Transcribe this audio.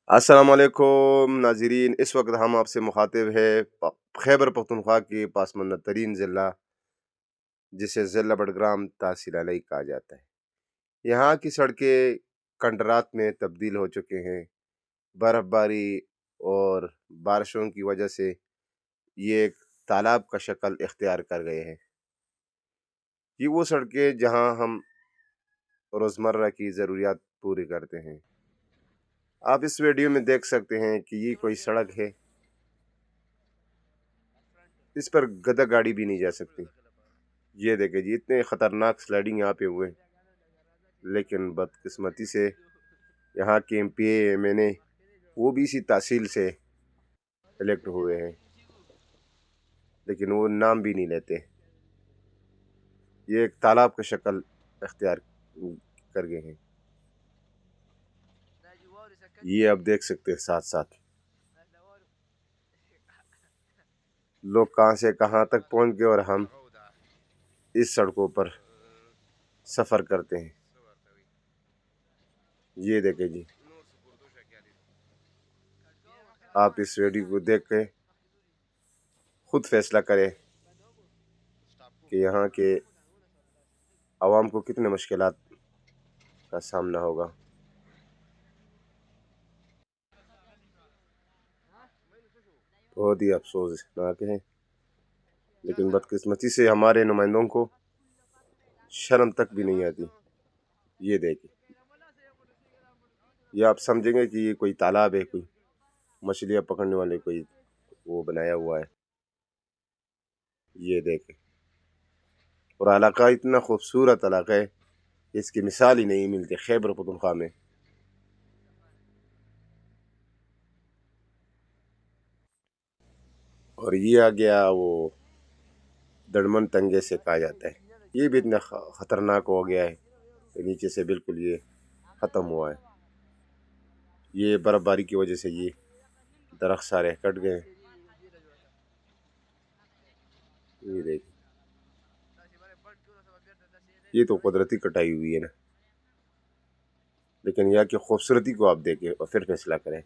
السلام علیکم ناظرین، اس وقت ہم آپ سے مخاطب ہے خیبر پختونخوا کے پاس منظر ترین ضلع جسے ضلع بڈگرام تحصیل علیہ کہا جاتا ہے۔ یہاں کی سڑکیں کنڈرات میں تبدیل ہو چکے ہیں۔ برف باری اور بارشوں کی وجہ سے یہ ایک تالاب کا شکل اختیار کر گئے ہیں۔ یہ وہ سڑکیں جہاں ہم روزمرہ کی ضروریات پوری کرتے ہیں۔ آپ اس ویڈیو میں دیکھ سکتے ہیں کہ یہ کوئی سڑک ہے، اس پر گدہ گاڑی بھی نہیں جا سکتی۔ یہ دیکھیں جی، اتنے خطرناک سلائڈنگ یہاں پہ ہوئے، لیکن بدقسمتی سے یہاں کے M P A M N A وہ بھی اسی تحصیل سے الیکٹ ہوئے ہیں، لیکن وہ نام بھی نہیں لیتے۔ یہ ایک تالاب کا شکل اختیار کر گئے ہیں۔ یہ آپ دیکھ سکتے ہیں، ساتھ ساتھ لوگ کہاں سے کہاں تک پہنچ گئے اور ہم اس سڑکوں پر سفر کرتے ہیں۔ یہ دیکھیں جی، آپ اس ویڈیو کو دیکھ کے خود فیصلہ کریں کہ یہاں کے عوام کو کتنے مشکلات کا سامنا ہوگا۔ بہت ہی افسوسناک ہے، لیکن بدقسمتی سے ہمارے نمائندوں کو شرم تک بھی نہیں آتی۔ یہ دیکھیں، یہ آپ سمجھیں گے کہ یہ کوئی تالاب ہے، کوئی مچھلیاں پکڑنے والے کوئی وہ بنایا ہوا ہے۔ یہ دیکھیں، اور علاقہ اتنا خوبصورت علاقہ ہے، اس کی مثال ہی نہیں ملتی خیبر پختونخوا میں۔ اور یہ آ گیا وہ دڑمن تنگے سے کہا جاتا ہے، یہ بھی اتنا خطرناک ہو گیا ہے کہ نیچے سے بالکل یہ ختم ہوا ہے۔ یہ برف باری کی وجہ سے یہ درخت سارے کٹ گئے۔ یہ دیکھیں، یہ تو قدرتی کٹائی ہوئی ہے نا، لیکن یہاں کی خوبصورتی کو آپ دیکھیں اور پھر فیصلہ کریں۔